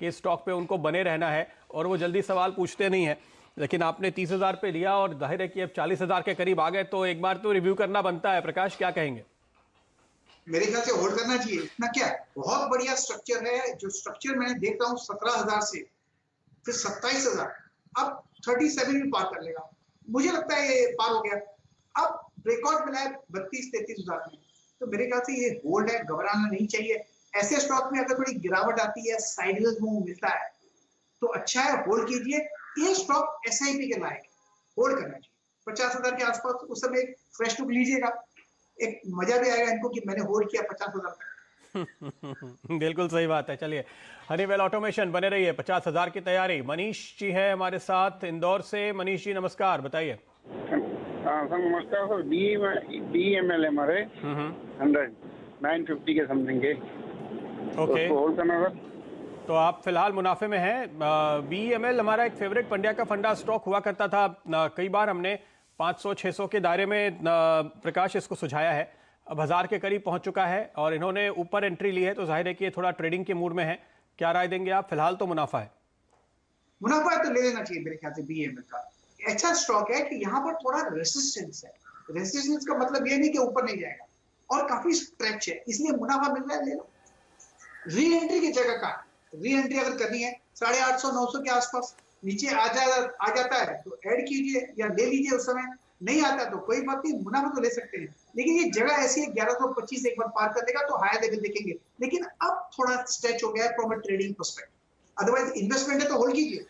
कि इस स्टॉक पे उनको बने रहना है और वो जल्दी सवाल पूछते नहीं है। लेकिन आपने 30,000 पे लिया और जाहिर है कि अब 40,000 के करीब आ गए, तो एक बार तो रिव्यू करना बनता है। प्रकाश, क्या कहेंगे? मेरे ख्याल से होल्ड करना चाहिए। इतना क्या, बहुत बढ़िया स्ट्रक्चर है। जो स्ट्रक्चर मैंने देख रहा हूँ 17,000 से फिर 27,000, अब 37 भी पार कर लेगा। मुझे लगता है ये पार हो गया। अब रिकॉर्ड मिला है 32-33,000 में, तो मेरे ख्याल से ये होल्ड है, घबराना नहीं चाहिए। ऐसे स्टॉक में अगर थोड़ी गिरावट आती है, साइडवेज मूव मिलता है तो अच्छा है, होल्ड कीजिए। ये स्टॉक एसआईपी के लायक, होल्ड करना चाहिए। 50,000 के आसपास उस समय एक फ्रेश लुक लीजिएगा, एक मजा भी आएगा इनको कि मैंने होल्ड किया 50,000 तक। बिल्कुल सही बात है। चलिए, हनीवेल ऑटोमेशन बने रहिए, 50,000 की तैयारी। मनीष जी है हमारे साथ इंदौर से। मनीष जी नमस्कार, बताइए। सर नमस्कार सर। BEML हमारे 950 के समथिंग के, ओके, तो होल्ड करना सर। तो आप फिलहाल मुनाफे में हैं। BEML हमारा एक फेवरेट पंड्या का फंडा स्टॉक हुआ करता था। कई बार हमने 500-600 के दायरे में प्रकाश इसको सुझाया है। अब 1000 के करीब पहुंच चुका है और इन्होंने ऊपर एंट्री ली है, तो जाहिर है कि ये थोड़ा ट्रेडिंग के मूड में है। क्या राय देंगे आप? फिलहाल तो मुनाफा है। मुनाफा तो ले लेना चाहिए मेरे ख्याल से। BEML का अच्छा स्टॉक है कि यहाँ पर थोड़ा रेसिस्टेंस है। रेसिस्टेंस का मतलब ये नहीं कि ऊपर नहीं जाएगा, और काफी स्ट्रेच है, इसलिए मुनाफा मिल रहा है, ले लो। री एंट्री की जगह का, री एंट्री अगर करनी है 850-900 के आसपास नीचे आ जाता है तो ऐड कीजिए या ले लीजिए। उस समय नहीं आता तो कोई बात नहीं, मुनाफा तो ले सकते हैं। लेकिन ये जगह ऐसी है 1125 एक बार पार कर देगा तो हायर लेवल देखेंगे। लेकिन अब थोड़ा स्ट्रेच हो गया है from a trading perspective. Otherwise investment है तो होल्ड कीजिए,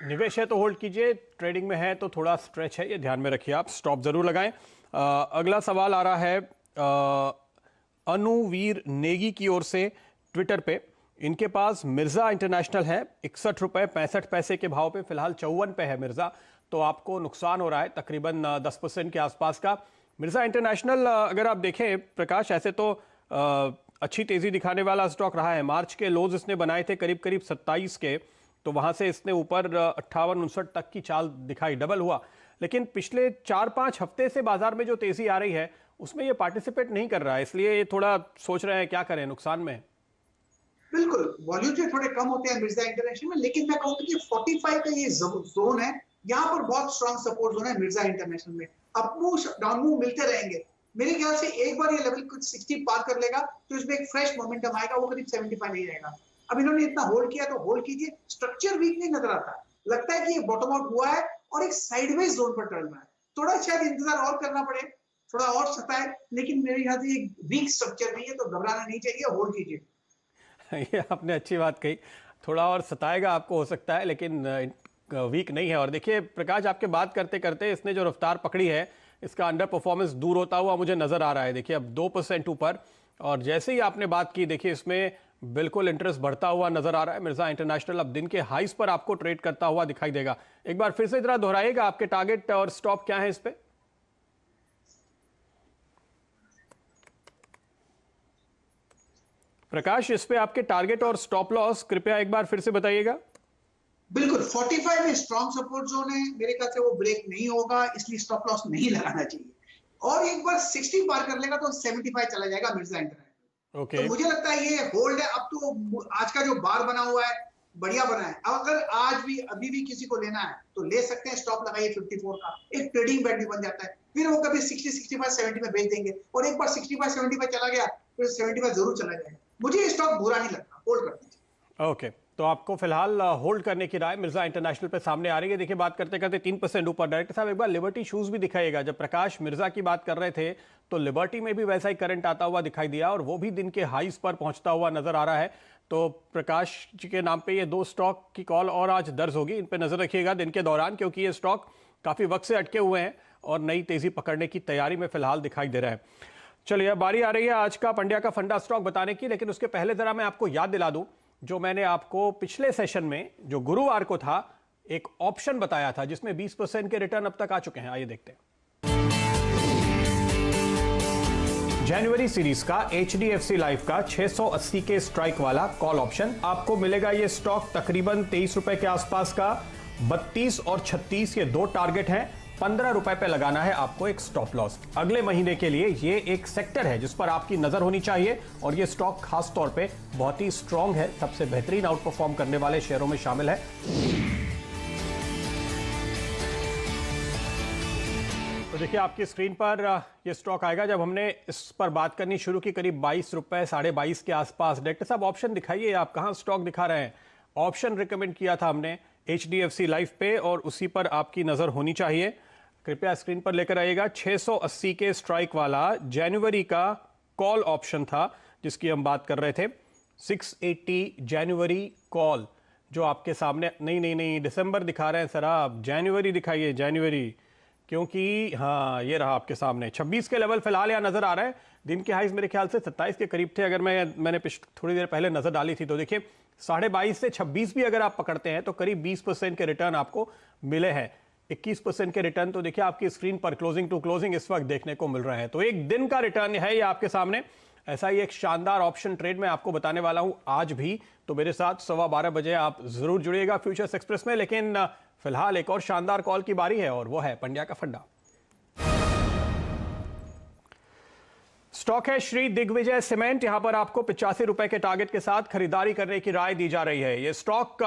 निवेश है तो होल्ड कीजिए, ट्रेडिंग में है तो थोड़ा स्ट्रेच है, ये ध्यान में रखिए। आप स्टॉप जरूर लगाएं। अगला सवाल आ रहा है अनुवीर नेगी की ओर से ट्विटर पे। इनके पास मिर्जा इंटरनेशनल है, 61 रुपए 65 पैसे के भाव पे, फिलहाल 54 पे है मिर्जा। तो आपको नुकसान हो रहा है तकरीबन 10% के आसपास का। मिर्जा इंटरनेशनल अगर आप देखें प्रकाश, ऐसे तो अच्छी तेजी दिखाने वाला स्टॉक रहा है। मार्च के लोज इसने बनाए थे करीब करीब 27 के, तो वहां से इसने ऊपर 58-59 तक की चाल दिखाई, डबल हुआ। लेकिन पिछले 4-5 हफ्ते से बाजार में जो तेजी आ रही है उसमें ये पार्टिसिपेट नहीं कर रहा है, इसलिए ये थोड़ा सोच रहे हैं क्या करें, नुकसान में। बिल्कुल वॉल्यूम से थोड़े कम होते हैं मिर्जा इंटरनेशनल में, लेकिन मैं कहूंगा कि 45 का ये जोन है, यहाँ पर बहुत स्ट्रॉन्ग सपोर्ट जोन है मिर्जा इंटरनेशनल में। अप मूव डाउन मूव मिलते रहेंगे। मेरे ख्याल से एक बार ये लेवल कुछ 60 पार कर लेगा तो इसमें एक फ्रेश मोमेंटम आएगा, वो करीब 75 नहीं जाएगा। अब इन्होंने इतना होल्ड किया तो होल्ड कीजिए। स्ट्रक्चर वीक नहीं नजर आता, लगता है कि ये बॉटम आउट हुआ है और एक साइडवेज जोन पर टर्न रहा है। थोड़ा शायद इंतजार और करना पड़े, थोड़ा और सताए, लेकिन मेरे ख्याल से एक वीक स्ट्रक्चर नहीं है तो घबराना नहीं चाहिए, होल्ड कीजिए। ये आपने अच्छी बात कही, थोड़ा और सताएगा आपको हो सकता है, लेकिन वीक नहीं है। और देखिए प्रकाश, आपके बात करते करते इसने जो रफ्तार पकड़ी है, इसका अंडर परफॉर्मेंस दूर होता हुआ मुझे नजर आ रहा है। देखिए अब 2% ऊपर, और जैसे ही आपने बात की, देखिए इसमें बिल्कुल इंटरेस्ट बढ़ता हुआ नजर आ रहा है। मिर्जा इंटरनेशनल अब दिन के हाईस पर आपको ट्रेड करता हुआ दिखाई देगा। एक बार फिर से जरा दोहराइएगा, आपके टारगेट और स्टॉप क्या है इस पे? प्रकाश, इस पे आपके टारगेट और स्टॉप लॉस कृपया एक बार फिर से बताइएगा। बिल्कुल 45 में स्ट्रॉन्ग सपोर्ट जोन है, मेरे ख्याल से वो ब्रेक नहीं होगा, इसलिए स्टॉप लॉस नहीं लगाना चाहिए। और एक बार 60 पार कर लेगा तो 75 चला जाएगा मिर्जा इंटरनेशनल। ओके, तो मुझे लगता है ये होल्ड है। अब तो आज का जो बार बना हुआ है बढ़िया बना है। अगर आज भी अभी भी किसी को लेना है तो ले सकते हैं, स्टॉप लगाइए 54 का, एक ट्रेडिंग बैट भी बन जाता है। फिर वो कभी 60-65-70 में बेच देंगे, और एक बार 65-75 चला गया फिर 75 जरूर चला जाएगा। मुझे ये स्टॉक बुरा नहीं लगता, होल्ड कर दीजिए। ओके, तो आपको फिलहाल होल्ड करने की राय मिर्जा इंटरनेशनल पे सामने आ रही है। देखिए बात करते करते 3% ऊपर। डायरेक्टर साहब, एक बार लिबर्टी शूज भी दिखाइएगा। जब प्रकाश मिर्जा की बात कर रहे थे तो लिबर्टी में भी वैसा ही करंट आता हुआ दिखाई दिया, और वो भी दिन के हाईस पर पहुंचता हुआ नजर आ रहा है। तो प्रकाश जी के नाम पे ये 2 स्टॉक की कॉल और आज दर्ज होगी। इन पे नजर रखिएगा दिन के दौरान, क्योंकि ये स्टॉक काफी वक्त से अटके हुए हैं और नई तेजी पकड़ने की तैयारी में फिलहाल दिखाई दे रहा है। चलिए, अब बारी आ रही है आज का पंड्या का फंडा स्टॉक बताने की, लेकिन उसके पहले जरा मैं आपको याद दिला दूं जो मैंने आपको पिछले सेशन में, जो गुरुवार को था, एक ऑप्शन बताया था जिसमें 20% के रिटर्न अब तक आ चुके हैं। आइए देखते हैं। जनवरी सीरीज का HDFC लाइफ का 680 के स्ट्राइक वाला कॉल ऑप्शन आपको मिलेगा। ये स्टॉक तकरीबन 23 रुपए के आसपास का। 32 और 36 ये 2 टारगेट हैं। 15 रुपए पे लगाना है आपको एक स्टॉप लॉस। अगले महीने के लिए ये एक सेक्टर है जिस पर आपकी नजर होनी चाहिए और ये स्टॉक खास तौर पे बहुत ही स्ट्रांग है, सबसे बेहतरीन आउट परफॉर्म करने वाले शेयरों में शामिल है। तो देखिए आपकी स्क्रीन पर ये स्टॉक आएगा। जब हमने इस पर बात करनी शुरू की करीब 22 रुपए 22.5 के आसपास। डायरेक्टर साहब ऑप्शन दिखाइए, आप कहां स्टॉक दिखा रहे हैं? ऑप्शन रिकमेंड किया था हमने HDFC लाइफ पे और उसी पर आपकी नजर होनी चाहिए। कृपया स्क्रीन पर लेकर आइएगा। 680 के स्ट्राइक वाला जनवरी का कॉल ऑप्शन था जिसकी हम बात कर रहे थे। 680 जनवरी कॉल जो आपके सामने, नहीं दिसंबर दिखा रहे हैं सर आप, जनवरी दिखाइए जनवरी, क्योंकि हाँ ये रहा आपके सामने। 26 के लेवल फिलहाल यहाँ नजर आ रहा है। दिन के हाइज मेरे ख्याल से 27 के करीब थे, अगर मैंने थोड़ी देर पहले नजर डाली थी तो देखिए 22.5 से 26 भी अगर आप पकड़ते हैं तो करीब 20% के रिटर्न आपको मिले हैं। 21% के रिटर्न तो देखिए आपकी स्क्रीन पर क्लोजिंग टू क्लोजिंग इस वक्त देखने को मिल रहे हैं। तो एक दिन का रिटर्न है ये आपके सामने। ऐसा ही एक शानदार ऑप्शन ट्रेड मैं आपको बताने वाला हूं आज भी, तो मेरे साथ 12:15 बजे आप जरूर जुड़िएगा फ्यूचर्स एक्सप्रेस में। लेकिन फिलहाल एक और शानदार कॉल की बारी है और वो है पंड्या का फंडा। स्टॉक है श्री दिग्विजय सीमेंट। यहां पर आपको 85 रुपए के टारगेट के साथ खरीदारी करने की राय दी जा रही है। यह स्टॉक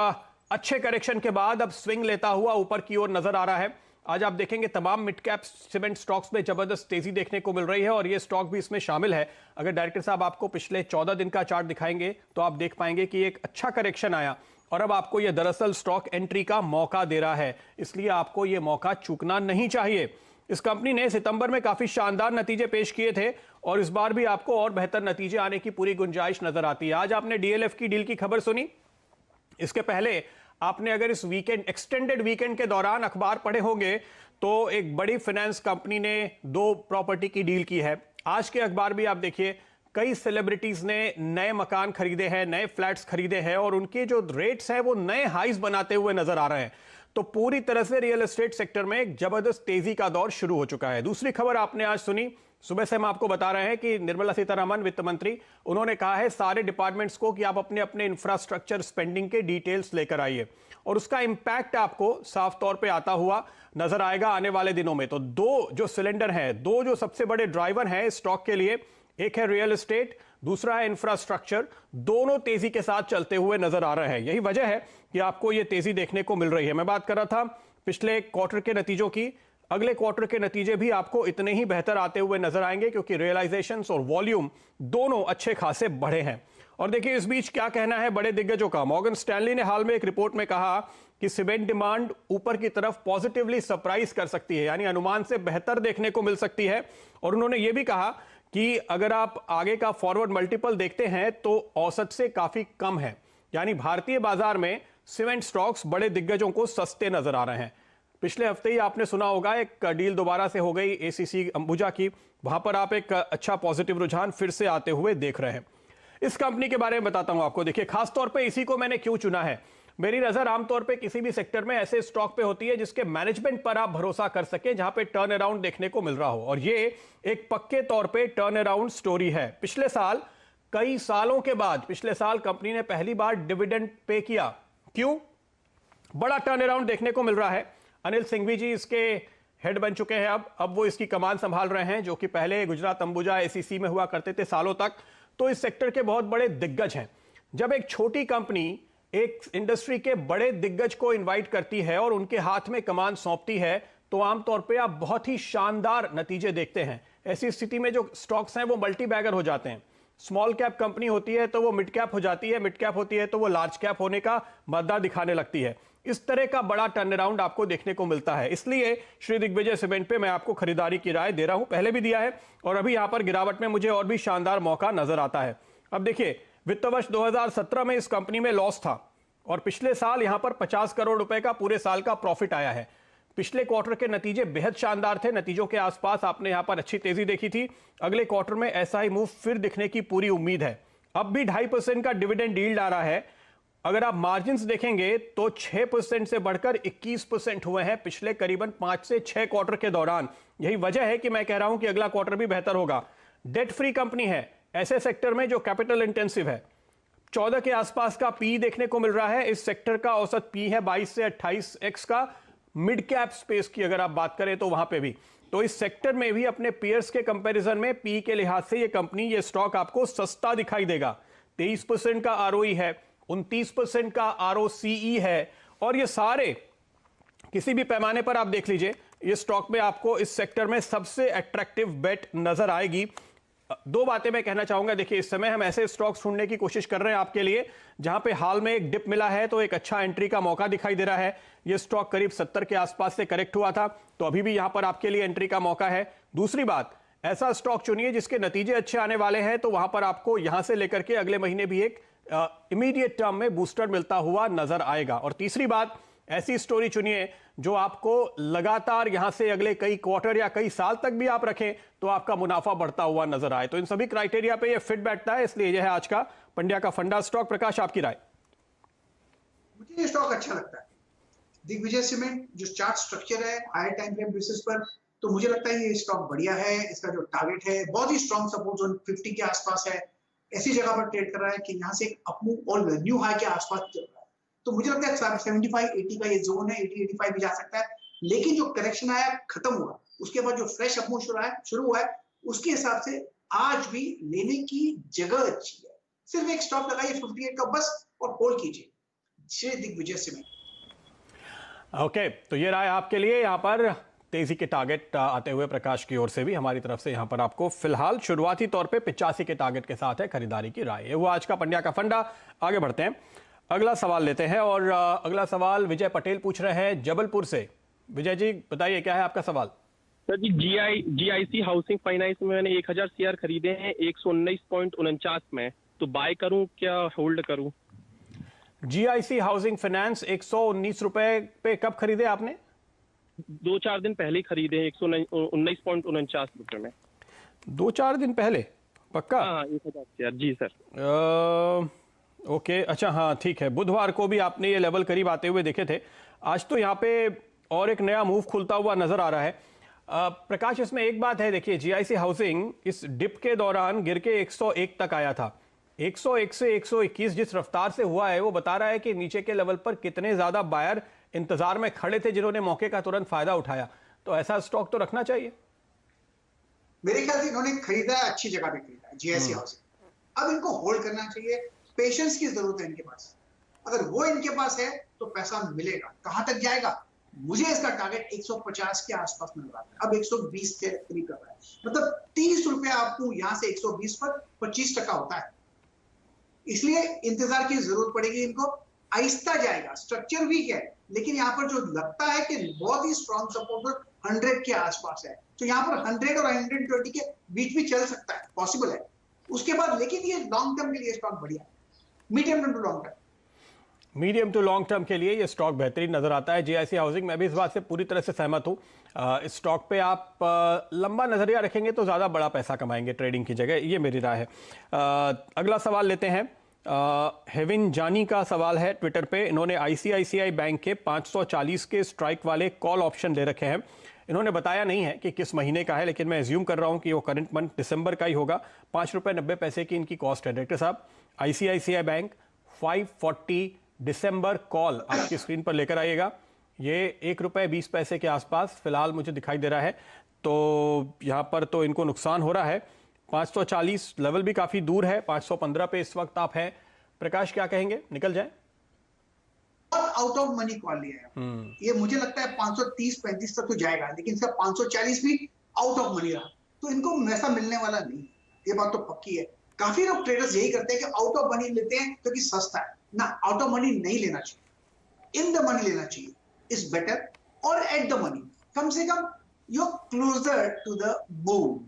अच्छे करेक्शन के बाद अब स्विंग लेता हुआ ऊपर की ओर नजर आ रहा है। आज आप देखेंगे तमाम मिड कैप सीमेंट स्टॉक्स में जबरदस्त तेजी देखने को मिल रही है और ये स्टॉक भी इसमें शामिल है। अगर डायरेक्टर साहब आपको पिछले 14 दिन का चार्ट दिखाएंगे तो आप देख पाएंगे कि एक अच्छा करेक्शन आया और अब आपको यह दरअसल स्टॉक एंट्री का मौका दे रहा है, इसलिए आपको यह मौका चूकना नहीं चाहिए। इस कंपनी ने सितंबर में काफी शानदार नतीजे पेश किए थे और इस बार भी आपको और बेहतर नतीजे आने की पूरी गुंजाइश नजर आती है। आज आपने DLF की डील की खबर सुनी, इसके पहले आपने अगर इस वीकेंड, एक्सटेंडेड वीकेंड के दौरान अखबार पढ़े होंगे तो एक बड़ी फाइनेंस कंपनी ने 2 प्रॉपर्टी की डील की है। आज के अखबार भी आप देखिए, कई सेलिब्रिटीज ने नए मकान खरीदे हैं, नए फ्लैट्स खरीदे हैं और उनके जो रेट्स हैं वो नए हाईज बनाते हुए नजर आ रहे हैं। तो पूरी तरह से रियल एस्टेट सेक्टर में एक जबरदस्त तेजी का दौर शुरू हो चुका है। दूसरी खबर आपने आज सुनी, सुबह से हम आपको बता रहे हैं कि निर्मला सीतारमण वित्त मंत्री, उन्होंने कहा है सारे डिपार्टमेंट्स को कि आप अपने अपने इंफ्रास्ट्रक्चर स्पेंडिंग के डिटेल्स लेकर आइए और उसका इंपैक्ट आपको साफ तौर पे आता हुआ नजर आएगा आने वाले दिनों में। तो 2 जो सिलेंडर हैं, 2 जो सबसे बड़े ड्राइवर हैं स्टॉक के लिए, एक है रियल एस्टेट, दूसरा है इंफ्रास्ट्रक्चर, दोनों तेजी के साथ चलते हुए नजर आ रहे हैं। यही वजह है कि आपको यह तेजी देखने को मिल रही है। मैं बात कर रहा था पिछले क्वार्टर के नतीजों की, अगले क्वार्टर के नतीजे भी आपको इतने ही बेहतर आते हुए नजर आएंगे क्योंकि रियलाइजेशंस और वॉल्यूम दोनों अच्छे खासे बढ़े हैं। और देखिए इस बीच क्या कहना है बड़े दिग्गजों का। मॉर्गन स्टैनली ने हाल में एक रिपोर्ट में कहा कि सीमेंट डिमांड ऊपर की तरफ पॉजिटिवली सरप्राइज कर सकती है, यानी अनुमान से बेहतर देखने को मिल सकती है। और उन्होंने यह भी कहा कि अगर आप आगे का फॉरवर्ड मल्टीपल देखते हैं तो औसत से काफी कम है, यानी भारतीय बाजार में सीमेंट स्टॉक्स बड़े दिग्गजों को सस्ते नजर आ रहे हैं। पिछले हफ्ते ही आपने सुना होगा एक डील दोबारा से हो गई ACC अंबुजा की, वहां पर आप एक अच्छा पॉजिटिव रुझान फिर से आते हुए देख रहे हैं। इस कंपनी के बारे में बताता हूं आपको। देखिए खासतौर पे इसी को मैंने क्यों चुना है, मेरी नजर आमतौर पे किसी भी सेक्टर में ऐसे स्टॉक पे होती है जिसके मैनेजमेंट पर आप भरोसा कर सके, जहां पे टर्न अराउंड देखने को मिल रहा हो, और ये एक पक्के तौर पे टर्न अराउंड स्टोरी है। पिछले साल, कई सालों के बाद पिछले साल कंपनी ने पहली बार डिविडेंड पे किया। क्यों? बड़ा टर्न अराउंड देखने को मिल रहा है। अनिल सिंघवी जी इसके हेड बन चुके हैं, अब वो इसकी कमान संभाल रहे हैं, जो कि पहले गुजरात अंबुजा ACC में हुआ करते थे सालों तक। तो इस सेक्टर के बहुत बड़े दिग्गज हैं। जब एक छोटी कंपनी एक इंडस्ट्री के बड़े दिग्गज को इनवाइट करती है और उनके हाथ में कमान सौंपती है तो आमतौर पे आप बहुत ही शानदार नतीजे देखते हैं। ऐसी स्थिति में जो स्टॉक्स हैं वो मल्टी बैगर हो जाते हैं। स्मॉल कैप कंपनी होती है तो वो मिड कैप हो जाती है, मिड कैप होती है तो वो लार्ज कैप होने का मादा दिखाने लगती है। इस तरह का बड़ा टर्न अराउंड आपको देखने को मिलता है। इसलिए श्री दिग्विजय सीमेंट पे मैं आपको खरीदारी की राय दे रहा हूं, पहले भी दिया है और अभी यहां पर गिरावट में मुझे और भी शानदार मौका नजर आता है। अब देखिए वित्त वर्ष 2017 में इस कंपनी में लॉस था और पिछले साल यहां पर 50 करोड़ रुपए का पूरे साल का प्रॉफिट आया है। पिछले क्वार्टर के नतीजे बेहद शानदार थे, नतीजों के आसपास आपने यहां पर अच्छी तेजी देखी थी। अगले क्वार्टर में ऐसा ही मूव फिर दिखने की पूरी उम्मीद है। अब भी 2.5% का डिविडेंड यील्ड आ रहा है। अगर आप मार्जिन्स देखेंगे तो 6% से बढ़कर 21% हुए हैं पिछले करीबन 5 से 6 क्वार्टर के दौरान। यही वजह है कि मैं कह रहा हूं कि अगला क्वार्टर भी बेहतर होगा। डेट फ्री कंपनी है, ऐसे सेक्टर में जो कैपिटल इंटेंसिव है। 14 के आसपास का पी देखने को मिल रहा है। इस सेक्टर का औसत पी है 22 से 28x का। मिड कैप स्पेस की अगर आप बात करें तो वहां पे भी, तो इस सेक्टर में भी अपने पीयर्स के कंपैरिजन में पी के लिहाज से ये कंपनी, ये स्टॉक आपको सस्ता दिखाई देगा। 23% का आरओई है, 29% का आरओसीई है, और ये सारे किसी भी पैमाने पर आप देख लीजिए, ये स्टॉक में आपको इस सेक्टर में सबसे अट्रैक्टिव बेट नजर आएगी। दो बातें मैं कहना चाहूंगा। देखिए, इस समय हम ऐसे स्टॉक्स ढूंढने की कोशिश कर रहे हैं आपके लिए जहां पे हाल में एक डिप मिला है, तो एक अच्छा एंट्री का मौका दिखाई दे रहा है। ये स्टॉक करीब 70 के आसपास से करेक्ट हुआ था, तो अभी भी यहां पर आपके लिए एंट्री का मौका है। दूसरी बात, ऐसा स्टॉक चुनिए जिसके नतीजे अच्छे आने वाले हैं, तो वहां पर आपको यहां से लेकर के अगले महीने भी एक इमीडिएट टर्म में बूस्टर मिलता हुआ नजर आएगा। और तीसरी बात, ऐसी स्टोरी चुनिए जो आपको लगातार यहां से अगले कई क्वार्टर या कई साल तक भी आप रखें तो आपका मुनाफा बढ़ता हुआ नजर आए। तो इन सभी क्राइटेरिया पे ये फिट बैठता है, इसलिए यह है आज का पंड्या का फंडा स्टॉक। प्रकाश, आपकी राय? मुझे ये स्टॉक अच्छा लगता है। दिग्विजय सीमेंट जो चार्ट स्ट्रक्चर है हायर टाइम फ्रेम बेसिस पर, तो मुझे लगता है ये स्टॉक बढ़िया है। इसका जो टारगेट है बहुत ही स्ट्रॉन्ग सपोर्ट जोन 50 के आसपास है। ऐसी जगह पर ट्रेड कर रहा है कि यहाँ से एक अपमूव और न्यू हाई के आसपास चल रहा है, तो मुझे लगता है 75-80 का ये जोन है, 80-85 भी जा सकता है। लेकिन जो करेक्शन आया खत्म हुआ, उसके बाद जो फ्रेश अपमूव शुरू हुआ है, उसके हिसाब से आज भी लेने की जगह अच्छी है। सिर्फ एक स्टॉप लगाइए 58 का बस और होल्ड कीजिए। श्री दिग्विजय सीमेंट। ओके, तो ये राय आपके लिए। यहां पर तेजी के टारगेट आते हुए प्रकाश की ओर से भी हमारी तरफ से यहां पर आपको फिलहाल शुरुआती तौर पे 85 के टारगेट के साथ है खरीदारी की राय। ये वो आज का पंड्या का फंडा। आगे बढ़ते हैं, अगला सवाल लेते हैं, और अगला सवाल विजय पटेल पूछ रहे हैं जबलपुर से। विजय जी, बताइए क्या है आपका सवाल? सर जी, जीआईसी हाउसिंग फाइनेंस में मैंने 1000 शेयर खरीदे हैं 119.49 में, तो बाय करूं क्या होल्ड करूं? जीआईसी हाउसिंग फाइनेंस 119 रुपए पे कब खरीदे आपने? 2-4 दिन पहले ही खरीदे हैं 119.49 रुपए में। 2-4 दिन पहले? पक्का? हाँ, 1000 शेयर जी सर। ओके, अच्छा, हाँ ठीक है। बुधवार को भी आपने ये लेवल करीब आते हुए देखे थे। आज तो यहाँ पे और एक नया मूव खुलता हुआ नजर आ रहा है। प्रकाश, इसमें एक बात है, देखिए जीआईसी हाउसिंग इस डिप के दौरान गिर के 101 तक आया था। 101 से 121 जिस रफ्तार से हुआ है वो बता रहा है कि नीचे के लेवल पर कितने ज्यादा बायर इंतजार में खड़े थे जिन्होंने मौके का तुरंत फायदा उठाया। तो ऐसा स्टॉक तो रखना चाहिए। मेरे ख्याल से इन्होंने खरीदा है, अच्छी जगह पे खरीदा है जीआईसी हाउसिंग। अब इनको होल्ड करना चाहिए, पेशेंस की जरूरत है इनके पास। अगर वो इनके पास है तो पैसा मिलेगा। कहां तक जाएगा? मुझे इसका टारगेट 150 के आसपास नजर आता है। अब 120 के करीब कर रहा है, मतलब 30 रुपए आपको यहां से 120 पर 25% होता है। इसलिए इंतजार की जरूरत पड़ेगी इनको। आहिस्ता जाएगा, स्ट्रक्चर वीक है, लेकिन यहाँ पर जो लगता है कि बहुत ही स्ट्रॉन्ग सपोर्ट 100 के आसपास है, तो यहाँ पर 100 और 120 के बीच भी चल सकता है, पॉसिबल है। उसके बाद लेकिन ये लॉन्ग टर्म के लिए स्टॉक बढ़िया है, medium term to long term. Medium to long term के लिए ये स्टॉक बेहतरीन नजर आता है जीआईसी हाउसिंग। मैं भी इस बात से पूरी तरह से सहमत हूं। इस स्टॉक पे आप लंबा नजरिया रखेंगे तो ज्यादा बड़ा पैसा कमाएंगे ट्रेडिंग की जगह, ये मेरी राय है। अगला सवाल लेते हैं। हेविन जानी का सवाल है ट्विटर पे। इन्होंने आईसीआईसीआई बैंक के 540 के स्ट्राइक वाले कॉल ऑप्शन ले रखे हैं। इन्होंने बताया नहीं है कि किस महीने का है, लेकिन मैं एज्यूम कर रहा हूं कि वो करंट मंथ दिसंबर का ही होगा। 5 रुपये 90 पैसे की इनकी कॉस्ट है। डायरेक्टर साहब, आईसीआईसीआई बैंक 540 दिसंबर कॉल आपकी स्क्रीन पर लेकर आइएगा। ये 1 रुपये 20 पैसे के आसपास फिलहाल मुझे दिखाई दे रहा है, तो यहाँ पर तो इनको नुकसान हो रहा है। 540 लेवल भी काफी दूर है, 515 पे इस वक्त आप हैं। प्रकाश, क्या कहेंगे, निकल जाए? आउट ऑफ मनी कॉल लिया है। ये मुझे लगता है 530-35 तक तो जाएगा, लेकिन इसका 540 भी आउट ऑफ मनी रहा, तो इनको वैसा मिलने वाला नहीं। ये बात तो पक्की है। काफी लोग ट्रेडर्स यही करते हैं कि आउट ऑफ मनी लेते हैं क्योंकि सस्ता है ना। आउट ऑफ मनी नहीं लेना चाहिए, इन द मनी लेना चाहिए, इज बेटर। और एट द मनी, कम से कम you closer to the move.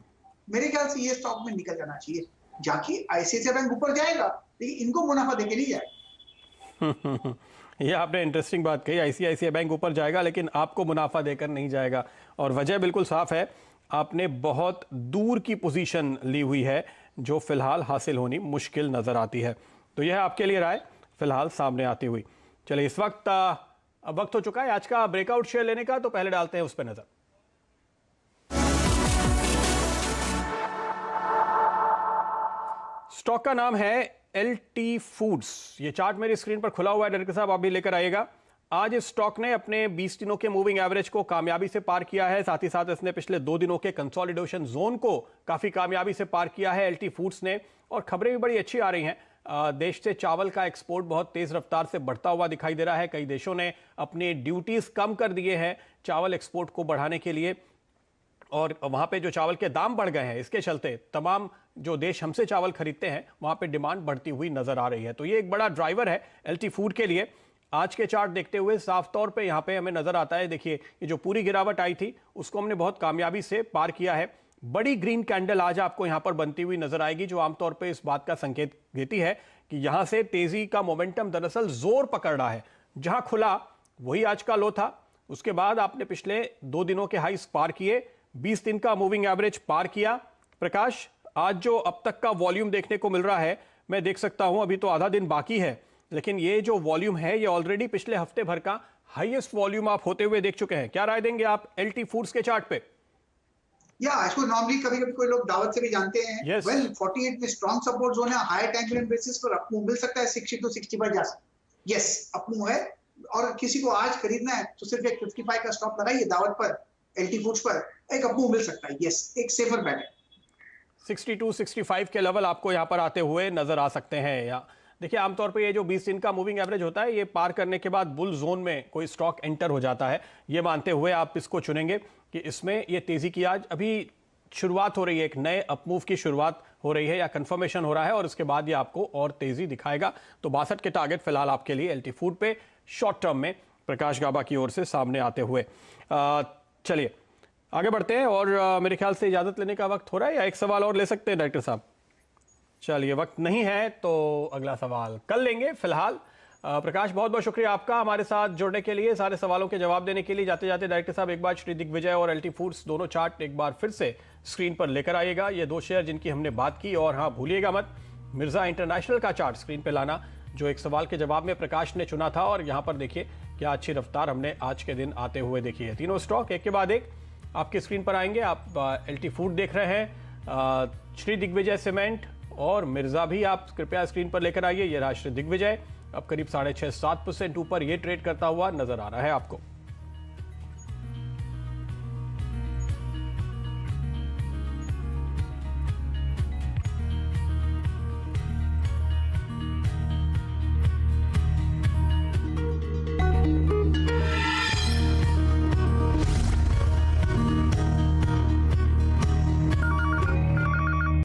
मेरे ख्याल से ये स्टॉक में निकल जाना चाहिए। जाके आईसीआईसीआई बैंक ऊपर जाएगा, लेकिन इनको मुनाफा देके नहीं जाएगा। ये आपने इंटरेस्टिंग बात कही। आईसीआईसीआई बैंक ऊपर जाएगा लेकिन आपको मुनाफा देकर नहीं जाएगा, और वजह बिल्कुल साफ है, आपने बहुत दूर की पोजीशन ली हुई है जो फिलहाल हासिल होनी मुश्किल नजर आती है। तो यह आपके लिए राय फिलहाल सामने आती हुई। चलिए, इस वक्त अब वक्त हो चुका है आज का ब्रेकआउट शेयर लेने का, तो पहले डालते हैं उस पर नजर। स्टॉक का नाम है एलटी फूड्स। ये चार्ट मेरी स्क्रीन पर खुला हुआ है, डायरेक्टर साहब आप भी लेकर आइएगा। आज इस स्टॉक ने अपने 20 दिनों के मूविंग एवरेज को कामयाबी से पार किया है। साथ ही साथ इसने पिछले 2 दिनों के कंसोलिडेशन जोन को काफी कामयाबी से पार किया है एलटी फूड्स ने। और खबरें भी बड़ी अच्छी आ रही हैं। देश से चावल का एक्सपोर्ट बहुत तेज रफ्तार से बढ़ता हुआ दिखाई दे रहा है। कई देशों ने अपने ड्यूटीज कम कर दिए हैं चावल एक्सपोर्ट को बढ़ाने के लिए, और वहां पे जो चावल के दाम बढ़ गए हैं इसके चलते तमाम जो देश हमसे चावल खरीदते हैं वहां पे डिमांड बढ़ती हुई नजर आ रही है। तो ये एक बड़ा ड्राइवर है एलटी फूड के लिए। आज के चार्ट देखते हुए साफ तौर पे यहाँ पे हमें नजर आता है, देखिए ये जो पूरी गिरावट आई थी उसको हमने बहुत कामयाबी से पार किया है। बड़ी ग्रीन कैंडल आज आपको यहाँ पर बनती हुई नजर आएगी, जो आमतौर पे इस बात का संकेत देती है कि यहां से तेजी का मोमेंटम दरअसल जोर पकड़ रहा है। जहां खुला वही आज का लो था। उसके बाद आपने पिछले 2 दिनों के हाईस पार किए, 20 दिन का मूविंग एवरेज पार किया। प्रकाश, आज जो अब तक का वॉल्यूम देखने को मिल रहा है, मैं देख सकता हूं अभी तो आधा दिन बाकी है, लेकिन ये जो वॉल्यूम है ये ऑलरेडी पिछले हफ्ते भर का हाईएस्ट वॉल्यूम आप होते हुए देख चुके हैं। क्या राय देंगे आप एलटी फूड्स के चार्ट पे? या इसको नॉर्मली कभी-कभी कोई लोग दावत से भी जानते हैं। Yes. वेल 48 में स्ट्रॉन्ग सपोर्ट जोन है, हायर टाइम फ्रेम बेसिस पर अप मूव मिल सकता है, 60 टू 65 जा सकता है। यस, अप मूव है और किसी को आज खरीदना है तो सिर्फ एक 55 का स्टॉप लगाइए दावत पर, एलटी फूड्स पर एक अप मूव मिल सकता है। यस, एक सेफर बैट है। 62, 65 के लेवल आपको यहां पर आते हुए नजर आ सकते हैं। या देखिए आमतौर पे ये जो 20 दिन का मूविंग एवरेज होता है ये पार करने के बाद बुल जोन में कोई स्टॉक एंटर हो जाता है, ये मानते हुए आप इसको चुनेंगे कि इसमें ये तेजी की आज अभी शुरुआत हो रही है, एक नए अपमूव की शुरुआत हो रही है या कंफर्मेशन हो रहा है, और उसके बाद ये आपको और तेजी दिखाएगा। तो 62 के टारगेट फिलहाल आपके लिए एलटी फूड पे शॉर्ट टर्म में प्रकाश गाबा की ओर से सामने आते हुए। चलिए आगे बढ़ते हैं, और मेरे ख्याल से इजाजत लेने का वक्त हो रहा है, या एक सवाल और ले सकते हैं डायरेक्टर साहब? चलिए वक्त नहीं है तो अगला सवाल कल लेंगे। फिलहाल प्रकाश, बहुत बहुत शुक्रिया आपका हमारे साथ जुड़ने के लिए, सारे सवालों के जवाब देने के लिए। जाते जाते डायरेक्टर साहब एक बार श्री दिग्विजय और एलटी फूड्स दोनों चार्ट एक बार फिर से स्क्रीन पर लेकर आइएगा। ये 2 शेयर जिनकी हमने बात की, और हाँ भूलिएगा मत मिर्जा इंटरनेशनल का चार्ट स्क्रीन पर लाना, जो एक सवाल के जवाब में प्रकाश ने चुना था। और यहाँ पर देखिए क्या अच्छी रफ्तार हमने आज के दिन आते हुए देखी है। तीनों स्टॉक एक के बाद एक आपकी स्क्रीन पर आएंगे। आप एलटी फूड देख रहे हैं, श्री दिग्विजय सीमेंट और मिर्जा भी आप कृपया स्क्रीन पर लेकर आइए। ये रहा श्री दिग्विजय, अब करीब 6.5-7% ऊपर ये ट्रेड करता हुआ नजर आ रहा है आपको।